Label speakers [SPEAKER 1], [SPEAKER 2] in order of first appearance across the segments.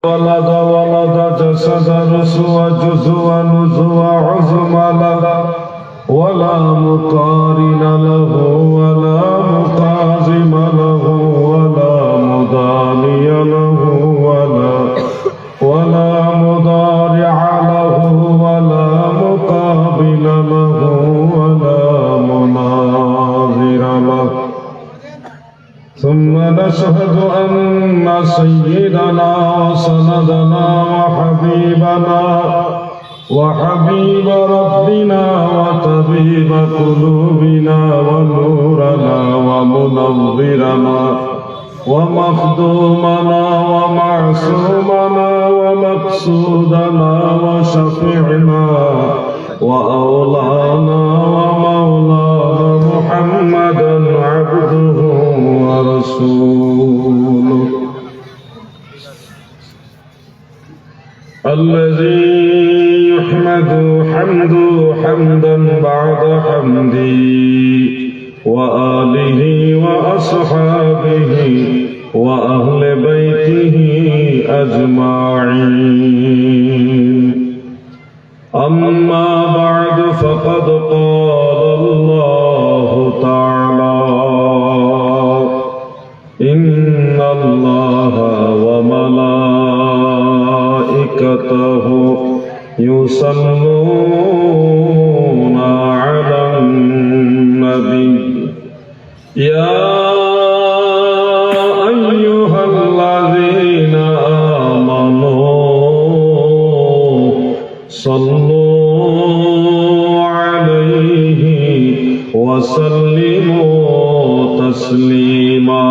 [SPEAKER 1] ولد جسد رسوى جزوى نزوى عظمى لدى ولا مقارن له ولا مقازم له ولا مضاني له ولا مضارع له ولا مقابل له ولا مناظر له. ثم نشهد أن سيدنا وسندنا وحبيب ربنا وطبيب قلوبنا ونورنا ومنورنا ومخدومنا ومعصومنا ومقصودنا وشفيعنا وأولانا ومولانا محمدا عبده ورسوله الذي يحمد حمدا بعد حمدي وآله وأصحابه وأهل بيته أجمعين. أما بعد فقد قال الله تعالى: إن الله وملائكته يصلون على النبي يا أيها الذين آمنوا صلوا عليه وسلموا تسليما.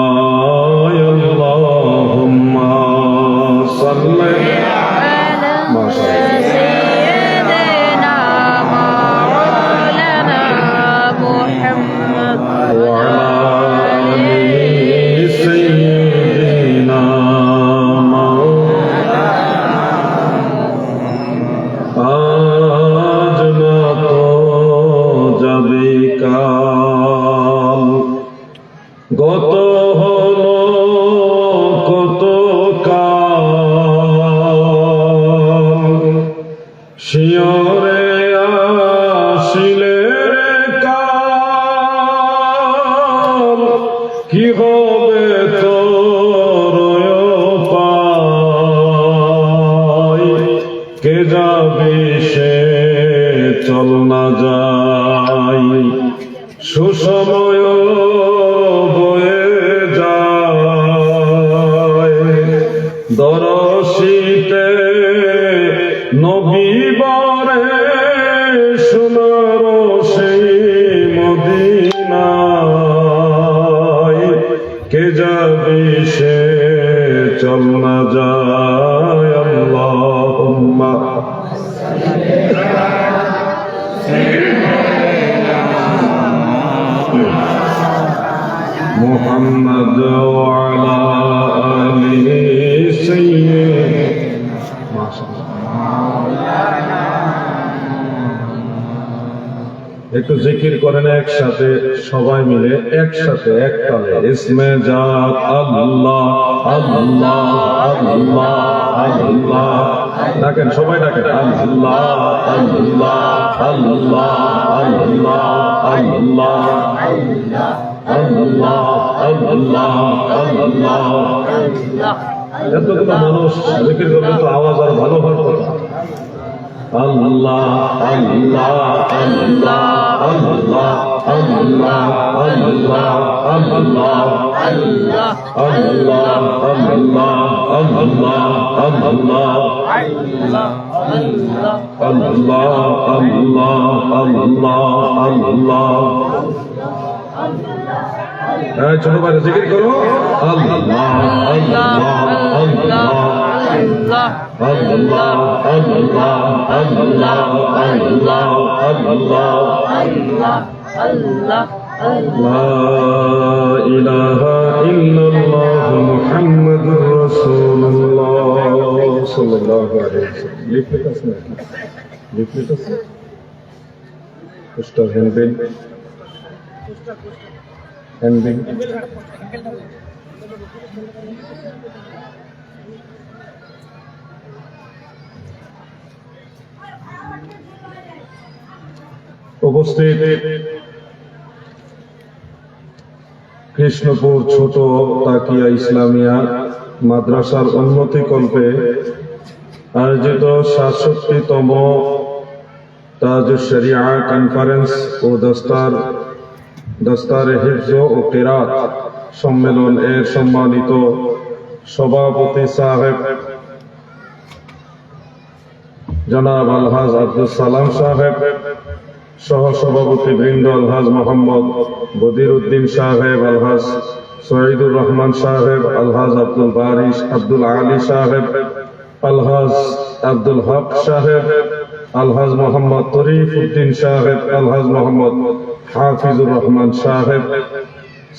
[SPEAKER 1] يا اللهم صل ما شاء الله গত হলো কত কাল শিয়রে আসিলে কাল কি হবে তোর পাই কে যাবে সে চল না যাই সুসময় দরশিতে নবীবরে সোনার সেই মদিনায় কে যাবে সে চল না যায়। আল্লাহুম্মা মুহাম্মদ ওয়া আলা আলিহি একটু জিকির করেন একসাথে, সবাই মিলে একসাথে এক তালে। ইসমে জাত আল্লাহ আল্লাহ আল্লাহ আল্লাহ। ডাকেন, সবাই ডাকেন আল্লাহ আল্লাহ আল্লাহ আল্লাহ আল্লাহ আল্লাহ আল্লাহ আল্লাহ। এতগুলো মানুষ জিকির করলে তো আওয়াজ আর ভালো হওয়ার কথা। আল্লাহ আল্লাহ আল্লাহ আল্লাহ আল্লাহ আল্লাহ আল্লাহ আল্লাহ আল্লাহ আল্লাহ আল্লাহ আল্লাহ আল্লাহ। ছোট ভাই জিকির করো আল্লাহ আল্লাহ আল্লাহ আল্লাহ আল্লাহ আল্লাহ আল্লাহ আল্লাহ আল্লাহ আল্লাহ। লা ইলাহা ইল্লাল্লাহ মুহাম্মাদুর রাসূলুল্লাহ সাল্লাল্লাহু আলাইহি ওয়াসাল্লাম। লিফলেট আছে নাকি? লিফলেট আছে? পোস্টার হ্যান্ডবিল হ্যান্ডবিল উপস্থিত কৃষ্ণপুর ছোট তাকিয়া ইসলামিয়া মাদ্রাসার উন্নতিকল্পে আয়োজিত ৬৭তম তাজুশ শরিয়া কনফারেন্স ও দস্তারে হিফজ ও কিরাত সম্মেলন এর সম্মানিত সভাপতি সাহেব জনাব আলহাজ আব্দুল সালাম সাহেব, সহ সভাপতি বৃন্দ আলহাজ মোহাম্মদ বদির উদ্দিন সাহেব, আলহাজ সঈদুর রহমান সাহেব, আলহাজ আব্দুল বারিশ আব্দুল আলী সাহেব, আলহাজ আব্দুল হক সাহেব, আলহাজ মোহাম্মদ তরিফ উদ্দিন সাহেব, আলহাজ মোহাম্মদ হাফিজুর রহমান সাহেব,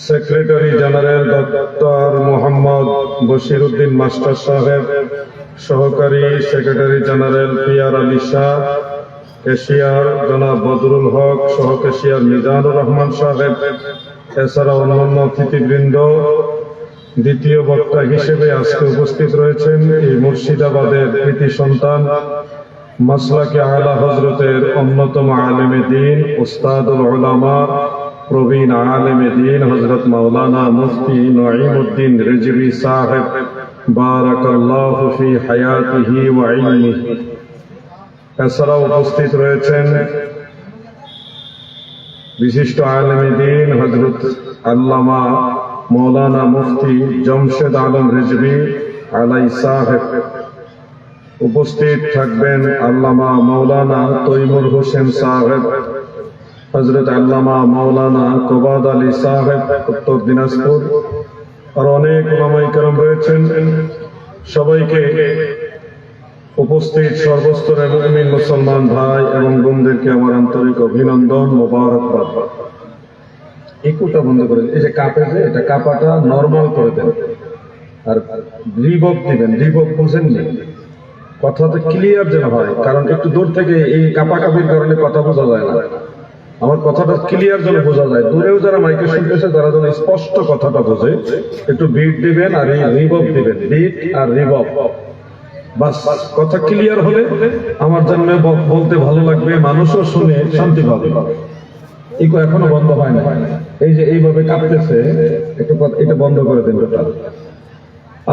[SPEAKER 1] secretary general doctor Mohammad Bashir Uddin master সাহেব, সহকারী secretary general Piyar Ali Shah, cashier জনাব বদরুল হক, সহ ক্যাশিয়ার মিজানুর রহমান সাহেব, এছাড়া অন্যান্য অতিথিবৃন্দ। দ্বিতীয় বক্তা হিসেবে আজকে উপস্থিত রয়েছেন এই মুর্শিদাবাদের কৃতি সন্তান মাসলাকে আলা হযরতের অন্যতম আলেমে দ্বীন, উস্তাদুল উলামা, প্রবীণ আলেমে দ্বীন হযরত মাওলানা মুফতি নঈমউদ্দিন রিজভী সাহেব, বারাকাল্লাহু ফি হায়াতিহি ওয়া ইলমিহি। এছাড়াও উপস্থিত রয়েছেন বিশিষ্ট আলেমে দ্বীন হযরত আল্লামা মৌলানা মুফতি জমশেদ আলম রিজভী আলাইহি সাহেব। উপস্থিত থাকবেন আল্লামা মৌলানা তৈমুর হোসেন সাহেব, হযরত আল্লামা মৌলানা কোবাদ আলী সাহেব উত্তর দিনাজপুর, আর অনেক উলামায়ে কেরাম রয়েছেন। সবাইকে উপস্থিত সর্বস্তরের মুমিন মুসলমান ভাই এবং বোনদেরকে আমার আন্তরিক অভিনন্দন, মোবারকবাদ। ইকুটা বন্ধ করে এই যে কাপে, যে এটা কাপাটা নরমাল করে দেন, আর রিবব দিবেন। রিবব বুঝেননি? কথাটা ক্লিয়ার যেন হয়, কারণ একটু দূর থেকে এই কাপাকাপির কারণে কথা বোঝা যায় না। আমার কথাটা ক্লিয়ার যেন বোঝা যায়, দূরেও যারা মাইকে শুনতেছে তারা যেন স্পষ্ট কথাটা বোঝে। একটু বিট দিবেন আর রিবব দিবেন, বিট আর রিবব। বাস, কথা ক্লিয়ার হলে আমার জন্য বলতে ভালো লাগবে, মানুষও শুনে শান্তি পাবে। ইকো এখনো বন্ধ হয় না, এই যে এইভাবে কাঁপতেছে, একটু এটা বন্ধ করে দেন।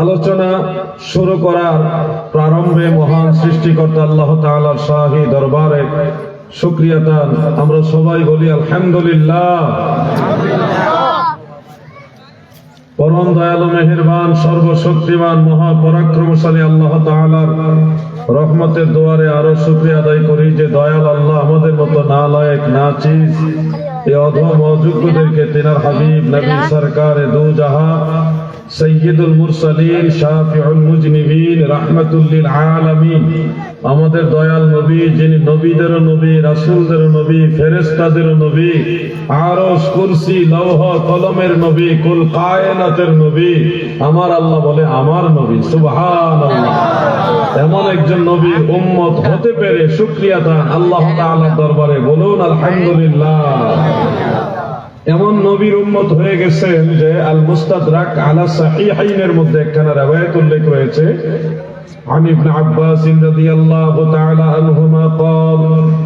[SPEAKER 1] আলোচনা শুরু করার প্রারম্ভে মহান সৃষ্টিকর্তা আল্লাহ তাআলার শাহী দরবারে শুকরিয়া দান আমরা সবাই বলি আলহামদুলিল্লাহ। পরম দয়ালু মেহেরবান সর্বশক্তিমান মহাপরাক্রমশালী আল্লাহ তাআলার রহমতের দুয়ারে আরো শুকরিয়া আদায় করি যে দয়াল আল্লাহ আমাদের মতো নালায়েক নাচিজ এই অধম অযোগ্যদেরকে তিনার হাবিব নবী সরকার দু জাহান সৈয়দুল মুরসালিন শাফিউল মুজনিবিন রাহমাতুল লিল আলামিন, আমাদের দয়াল নবী, যিনি নবীদের নবী, রাসূলদের নবী, ফেরেশতাদের নবী, আরশ কুরসি লৌহ কলমের নবী, কুল কায়নাতের নবী, আমার আল্লাহ বলে আমার নবী। সুবহানাল্লাহ। এমন একজন নবীর উম্মত হতে পেরে শুকরিয়া দান আল্লাহ তাআলার দরবারে, বলুন আলহামদুলিল্লাহ। এমন নবীর উম্মত হয়ে গেছেন যে আল মুস্তাদরাক আলা সাহিহাইনের মধ্যে একখানা riwayat উল্লেখ রয়েছে, عن ابن عباس رضي الله تعالى عنهما قال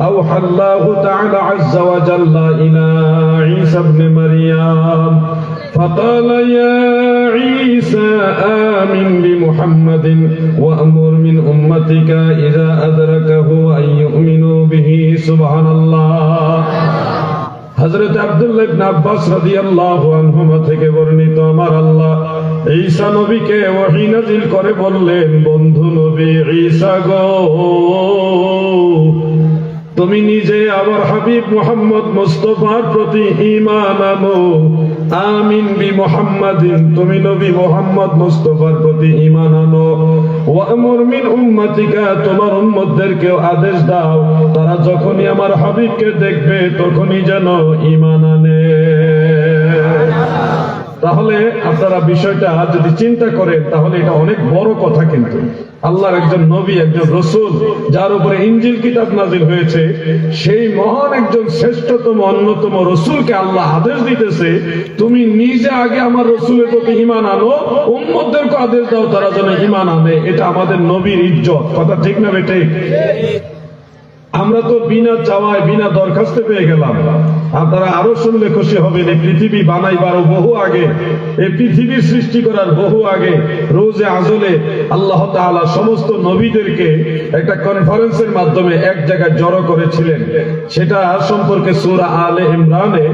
[SPEAKER 1] أوحى الله تعالى عز وجل إلى عيسى ابن مريم فقال يا عيسى آمن بمحمد وأمر من أمتك إذا أدركه أن يؤمنوا به سبحان الله। হযরত আব্দুল্লাহ ইবনে আব্বাস রাদিয়াল্লাহু আনহুমা থেকে বর্ণিত, আমার আল্লাহ ঈসা নবীকে ওহী নাযিল করে বললেন, বন্ধু নবী ঈসা গো, তুমি নিজে আমার হাবিব মুহাম্মদ মুস্তাফার প্রতি ঈমান আনো। আমিন বি মুহাম্মাদিন, তুমি নবী মুহাম্মদ মুস্তাফার প্রতি ঈমান আনো। ওয়া আমুর মিন উম্মতিকা, তোমার উম্মতদেরকেও আদেশ দাও তারা যখনই আমার হাবিবকে দেখবে তখনই যেন ঈমান আনে। তাহলে আপনারা বিষয়টা যদি চিন্তা করেন তাহলে এটা অনেক বড় কথা। কিন্তু আল্লাহর একজন নবী, একজন রসুল, যার উপরে ইনজিল কিতাব নাজিল হয়েছে, সেই মহান একজন শ্রেষ্ঠতম অন্যতম রসুলকে আল্লাহ আদেশ দিতেছে, তুমি নিজে আগে আমার রসুলের প্রতি ঈমান আনো, উম্মতদেরকে আদেশ দাও তারা যেন ঈমান আনে। এটা আমাদের নবীর ইজ্জত। কথা ঠিক না বেটে? আমরা তো বিনা চাওয়ায় বিনা দরখাস্তে পেয়ে গেলাম। আপনারা আরো শুনলে খুশি হবেন, এই পৃথিবী বানাইবার বহু আগে, এই পৃথিবীর সৃষ্টি করার বহু আগে রোজে আজলে আল্লাহ তাআলা সমস্ত নবীদেরকে একটা কনফারেন্সের মাধ্যমে এক জায়গায় জড়ো করেছিলেন। সেটা সম্পর্কে সূরা আলে ইমরানে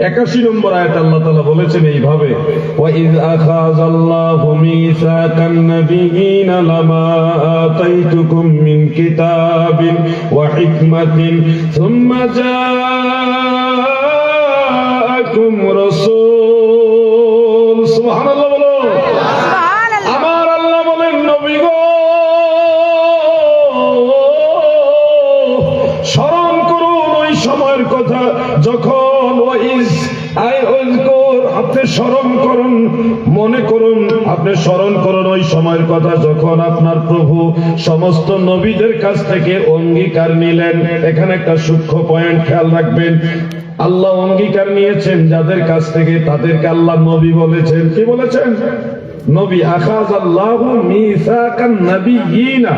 [SPEAKER 1] 81 নম্বর আয়াতে আল্লাহ তাআলা বলেছেন এইভাবে, ওয়া ইয আখাযাল্লাহু মিসাকান নাবিয়িনা লামা আতাইতুকুম মিন কিতাবিন ওয়া হিকমাতিন সুম্মা জাআকুম রাসূল। সুবহানাল্লাহ বলো। আমার আল্লাহ বলেন, নবী গো স্মরণ করুন ওই সময়ের কথা যখন আপনি স্মরণ করুন, মনে করুন, আপনি স্মরণ করুন ওই সময়ের কথা যখন আপনার প্রভু সমস্ত নবীদের কাছ থেকে অঙ্গীকার নিলেন। এখানে একটা সূক্ষ্ম পয়েন্ট খেয়াল রাখবেন, আল্লাহ অঙ্গীকার নিয়েছেন যাদের কাছ থেকে, তাদেরকে আল্লাহ নবী বলেছেন। কি বলেছেন? নবী। আখাযাল্লাহু মিসাকান নাবিয়িনা,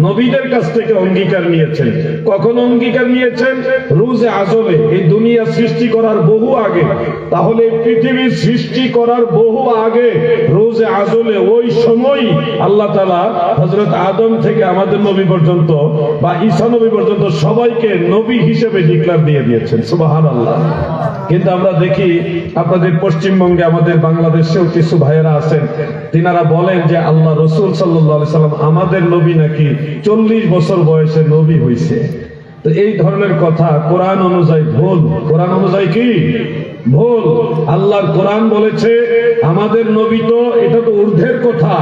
[SPEAKER 1] নবীদের কাছ থেকে অঙ্গীকার নিয়েছেন। কখন অঙ্গীকার নিয়েছেন? রোজে আজলে, এই দুনিয়া সৃষ্টি করার বহু আগে। তাহলে পৃথিবীর সৃষ্টি করার বহু আগে রোজে আজলে ওই সময় আল্লাহ তাআলা হযরত আদম থেকে আমাদের নবী পর্যন্ত বা ঈসা নবী পর্যন্ত সবাইকে নবী হিসেবে ডিক্লেয়ার দিয়ে দিয়েছেন। সুবহানাল্লাহ। কিন্তু আমরা দেখি আপনাদের পশ্চিমবঙ্গে, আমাদের বাংলাদেশেও কিছু ভাইয়েরা আছেন, তিনারা বলেন যে আল্লাহ রাসূল সাল্লাল্লাহু আলাইহি সাল্লাম আমাদের নবী নাকি 40 বছর বয়সে নবী হইছে। তো এই ধরনের কথা কোরআন অনুযায়ী ভুল। কোরআন অনুযায়ী কি ভুল? আল্লাহর কোরআন বলেছে আমাদের নবী, তো এটা তো ঊর্ধ্বের কথা।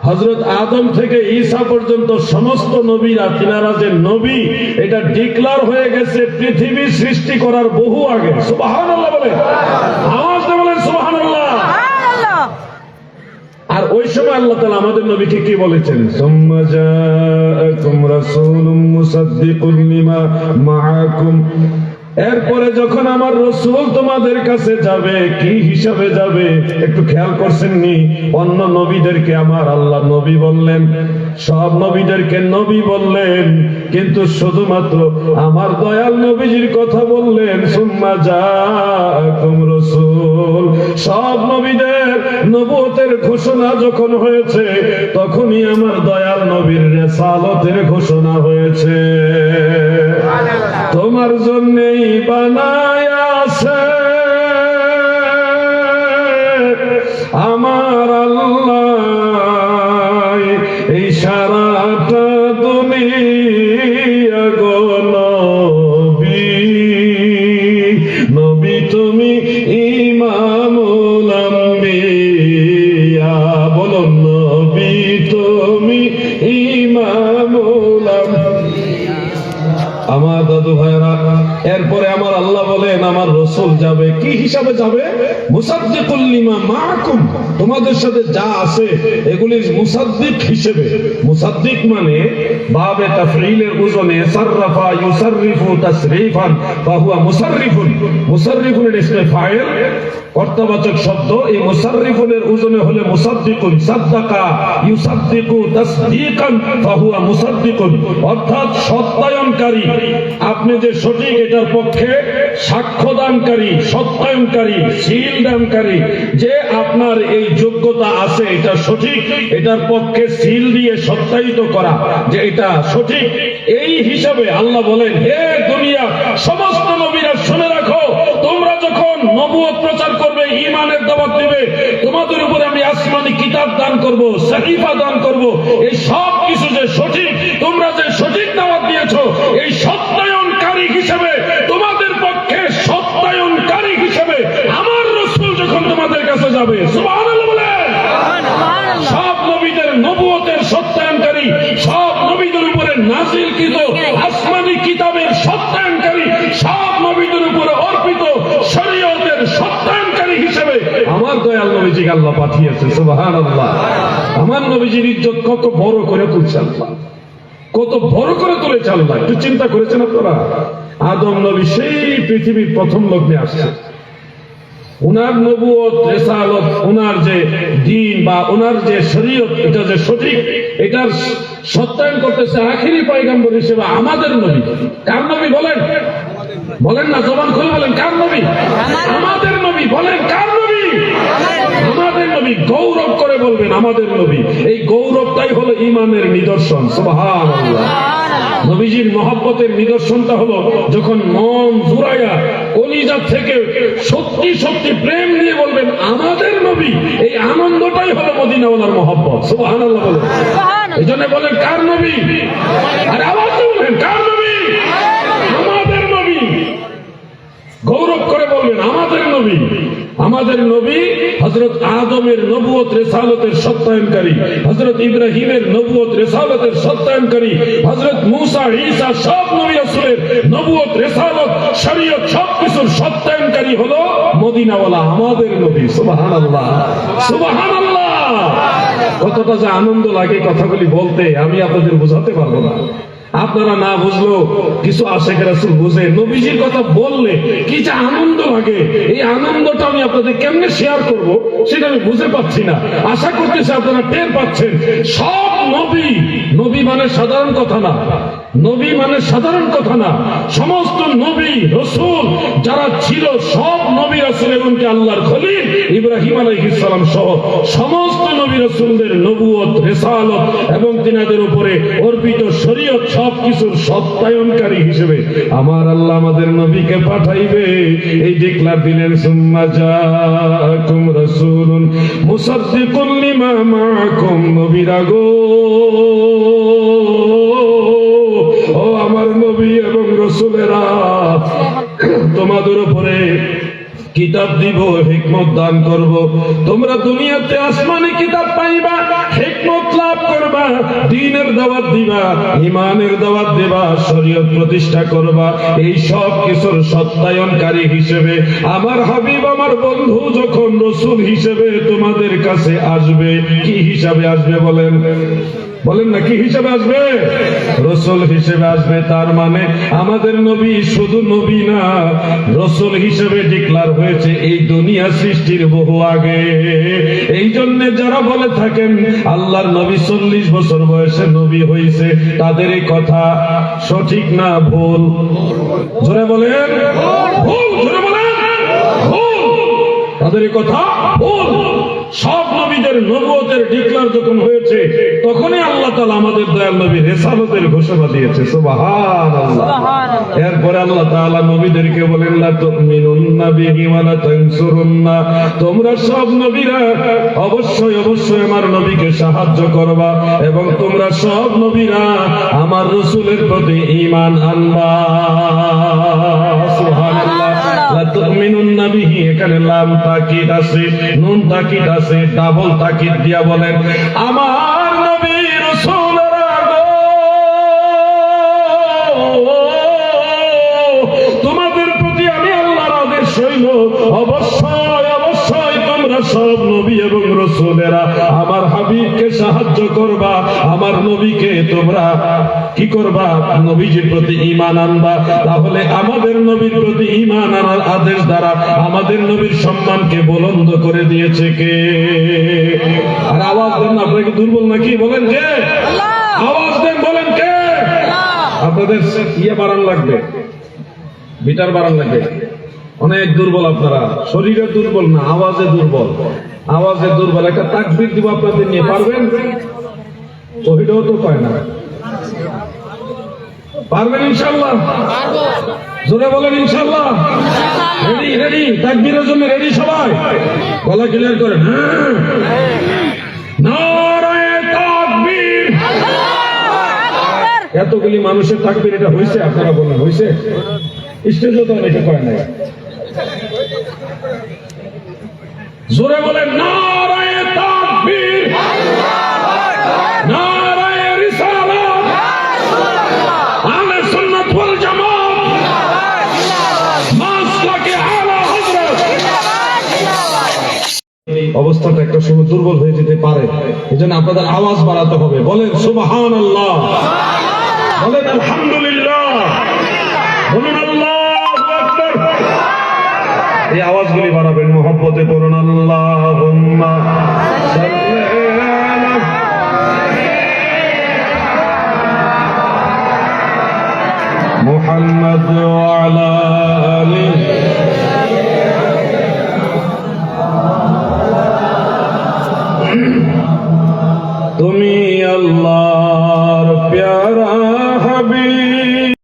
[SPEAKER 1] হযরত আদম থেকে ঈসা পর্যন্ত সমস্ত নবীরা, তিনারা যে নবী, এটা ডিক্লেয়ার হয়ে গেছে পৃথিবী সৃষ্টি করার বহু আগে। সুবহানাল্লাহ বলে, আওয়াজ দিয়ে বলেন সুবহানাল্লাহ। আর ওই সময় আল্লাহ তাআলা আমাদের নবীকে কি বলেছেন? সুম্মা জাআকুম রাসূলুম মুসাদ্দিকুন লিমা মাআকুম। এরপরে যখন আমার রাসূল তোমাদের কাছে যাবে, কি হিসাবে যাবে? একটু খেয়াল করছেন নি? অন্য নবীদেরকে আমার আল্লাহ নবী বললেন, সব নবীদেরকে নবী বললেন, কিন্তু শুধুমাত্র আমার দয়াল নবীজির কথা বললেন সুম্মা জাআকুম রাসূল। সব নবীদের নবুয়তের ঘোষণা যখন হয়েছে, তখনই আমার দয়াল নবীর রিসালাতের ঘোষণা হয়েছে। তোমার জন্যই বানায়াছে আমার আল্লাহ এই সারাটা দুনিয়া গো নবী। নবী তুমি ইমামুল আম্বিয়া, বলো নবী তুমি ইমামুল আম্বিয়া। আমার দাদু ভাইরা, এরপরে আমার আল্লাহ বলেন আমার রাসূল যাবে, কি হিসাবে যাবে? মুসাদ্দিকুল লিমা মাআকুম, তোমাদের সাথে যা আছে এগুলির মুসাদ্দিক হিসেবে। মুসাদ্দিক মানে বাবে তাফঈলের ওজনে সাররাফা ইউসাররিফু তাসরিফান ফাহুয়া মুসাররিফুন। মুসাররিফুনের ইসমে ফাইল, কর্তাবাচক শব্দ। এই মুসাররিফুনের ওজনে হলে মুসাদ্দিকুন। সাদ্দাকা ইউসাদ্দিকু তাসদীকান ফাহুয়া মুসাদ্দিকুন, অর্থাৎ সত্যায়নকারী। আপনি যে সঠিক এটার পক্ষে সাক্ষ্যদানকারী, সত্যায়নকারী, সিল দানকারী, যে আপনার এই যোগ্যতা আছে, এটা সঠিক, এটার পক্ষে সিল দিয়ে সত্যায়িত করা যে এটা সঠিক। এই হিসাবে আল্লাহ বলেন, হে দুনিয়া সমস্ত নবীরা শুনে রাখো, তোমরা যখন নবুয়ত প্রচার করবে, ঈমানের দাওয়াত দিবে, তোমাদের উপরে আমি আসমানি কিতাব দান করব, সহিফা দান করব। এই সব কিছু যে সঠিক, তোমরা যে সঠিক দাওয়াত দিয়েছো, এই সত্যায়নকারী হিসেবে, তোমাদের পক্ষে সত্যায়নকারী হিসেবে আমার রাসূল যখন তোমাদের কাছে যাবে, সুবহানাল্লাহ বলেন। সব নবীদের নবুয়তের সত্যায়নকারী, সব নবীদের উপরে নাযিলকৃত আসমানি কিতাবের সত্যায়নকারী, সব নবীদের উপরে অর্পিত শরীয়তের সত্যায়নকারী হিসেবে আমার দয়াল নবীজিকে আল্লাহ পাঠিয়েছে। সুবহানাল্লাহ। আমার নবীজির ইজ্জত কত বড় করে তুলছে আল্লাহ, কত বড় করে তুলেছে আল্লাহ। একটু চিন্তা করেছেন আপনারা? আদম নবী সেই পৃথিবীর প্রথম লগ্নে আসছে, উনার নবুয়ত, রিসালাত, উনার যে দ্বীন বা উনার যে শরীয়ত, এটা যে সঠিক, এটার সত্যায়ন করতেছে আখিরি পয়গম্বর হিসেবে আমাদের নবী। কার নবী বলেন? বলেন না, জবান খুলে বলেন, কার নবী? আমাদের নবী। বলেন, কার নবী? আমাদের নবী। গৌরব করে বলবেন আমাদের নবী। এই গৌরবটাই হলো ঈমানের নিদর্শন। সুবহানাল্লাহ। নবীজির মহব্বতের নিদর্শনটা হলো যখন মন জুড়াইয়া কলিজা থেকে সত্যি সত্যি প্রেম নিয়ে বলবেন আমাদের নবী। এই আনন্দটাই হলো মদিনাওয়ালার মহব্বত। সুবহানাল্লাহ বলেন। এই জন্য বলেন, কার নবী? আর আওয়াজ দিয়ে বলেন, কার নবী? আমাদের নবী। গৌরব করে বলবেন আমাদের নবী। আমাদের নবী হযরত আদমের নবুয়ত রিসালাতের সত্যায়নকারী, হযরত ইব্রাহিমের নবুয়ত রিসালাতের সত্যায়নকারী, হযরত মূসা, ঈসা সব নবী রাসূলের নবুয়ত রিসালাত শরীয়ত সবকিছুর সত্যায়নকারী হলো মদিনাওয়ালা আমাদের নবী। সুবহানাল্লাহ, সুবহানাল্লাহ। কতটা যে আনন্দ লাগে কথাগুলি বলতে আমি আপনাদের বোঝাতে পারবো না। আপনারা না বুঝলেও কিছু আশিক রাসূল বুঝে নবীজির কথা বললে কি যে আনন্দ লাগে, এই আনন্দটা আমি আপনাদের কেমনে শেয়ার করব সেটা আমি বুঝে পাচ্ছি না। আশা করতেছি আপনারা টের পাচ্ছেন। সব নবী, নবী মানে সাধারণ কথা না, নবী মানে সাধারণ কথা না। সমস্ত নবী রাসূল যারা ছিল, সব নবী রাসূল এমনকি আল্লাহর খলিল ইব্রাহিম আলাইহিস সালাম সহ সমস্ত নবী রাসূলদের নবুয়ত, রিসালাত এবং তিনাদের উপরে অর্পিত শরীয়ত সবকিছুর সত্যায়নকারী হিসেবে আমার আল্লাহ আমাদের নবীকে পাঠাইবে। এই ডিক্লার দিলেন, সুম্মা জাআকুম রাসূলুন মুসাদ্দিকুন লিমা মাআকুম। নবীরা গো, ও আমার নবী এবং রাসূলেরা, তোমাদের উপরে কিতাব দিব, হিকমত দান করব। তোমরা দুনিয়াতে আসমানি কিতাব পাইবা, হিকমত লাভ করবা, দ্বীনের দাওয়াত দিবা, ঈমানের দাওয়াত দিবা, শরীয়ত প্রতিষ্ঠা করবা। এই সব কিছুর সত্যায়নকারী হিসেবে আমার হাবিব, আমার বন্ধু যখন রাসূল হিসেবে তোমাদের কাছে আসবে, কি হিসাবে আসবে বলেন? বলেন না, কি হিসেবে আসবে? রাসূল হিসেবে আসবে। তার মানে আমাদের নবী শুধু নবী না, রাসূল হিসেবে ডিক্লার হয়েছে এই দুনিয়া সৃষ্টির বহু আগে। এই জন্য যারা বলে থাকেন আল্লাহর নবী 40 বছর বয়সে নবী হয়েছে, তাদের এই কথা সঠিক না ভুল? জোরে বলেন ভুল, জোরে বলেন ভুল। তাদের এই কথা ভুল। সব নবীদের নবুয়তের ডিক্লার যখন হয়েছে, তখনই আল্লাহ তাআলা আমাদের দয়াল নবী রিসালাতের ঘোষণা দিয়েছে। সুবহানাল্লাহ। এরপরে আল্লাহ তাআলা নবীদেরকে বলেন, লা তুমিনুন্না বিহি ওয়া লা তানসুরুন্না। তোমরা সব নবীরা অবশ্যই অবশ্যই আমার নবীকে সাহায্য করবা এবং তোমরা সব নবীরা আমার রাসূলের প্রতি ঈমান আনবা। সুবহানাল্লাহ। লা তুমিনুন্না বিহি, এখানে লাম তাকিদ আছে, নুন তাকিদ আছে, ডাবল তাকিদ দিয়া বলেন আমার নবী রাসূলেরা গো, তোমাদের প্রতি আমি আল্লাহর আদেশ হইল অবশ্যই অবশ্যই তোমরা সব নবী এবং রাসূলেরা আমার হাবিবকে সাহায্য করবা, আমার নবীকে তোমরা কি করবা? নবীজির প্রতি ঈমান আনবা। তাহলে আমাদের নবীর প্রতি ঈমান আনার আদেশ দ্বারা আমাদের নবীর সম্মানকে বুলন্দ করে দিয়েছে কে? আর আওয়াজ দেন না, আপনারা কি দুর্বল নাকি? বলেন কে? আল্লাহ। আওয়াজ দেন, বলেন কে? আপনাদের ইয়ে বাড়ান লাগবে, বিটার বাড়ান লাগবে। অনেক দুর্বল আপনারা, শরীরে দুর্বল না, আওয়াজে দুর্বল। আওয়াজে দুর্বল। একটা তাকবীর দিব আপনাদের নিয়ে, পারবেন? ওইটাও তো পায় না। পারবেন ইনশাআল্লাহ? জোরে বলেন ইনশাআল্লাহ। রেডি রেডি, তাকবীরের জন্য রেডি সবাই? গলা ক্লিয়ার করেন। নারায়ে তাকবীর। এতগুলি মানুষের তাকবীর এটা হয়েছে? আপনারা বলেন হয়েছে? স্টেজে তো এটা করে নাই। জোরে বলেন নারায়ে তাকবীর, নারায়ে রিসালাত, আহলে সুন্নাত ওয়াল জামাত, মাসলাকে আলা হযরত। অবস্থাটা একটা সময় দুর্বল হয়ে যেতে পারে, এজন্য আপনাদের আওয়াজ বাড়াতে হবে। বলেন সুবহানাল্লাহ, বলেন আলহামদুলিল্লাহ, বলেন আল্লাহু আকবার। এই আওয়াজগুলি বাড়াবেন, মহব্বতে পড়ুন আল্লাহুম্মা সাল্লি আলা মুহাম্মাদ ওয়া আলা আলিহি। তুমি আল্লাহ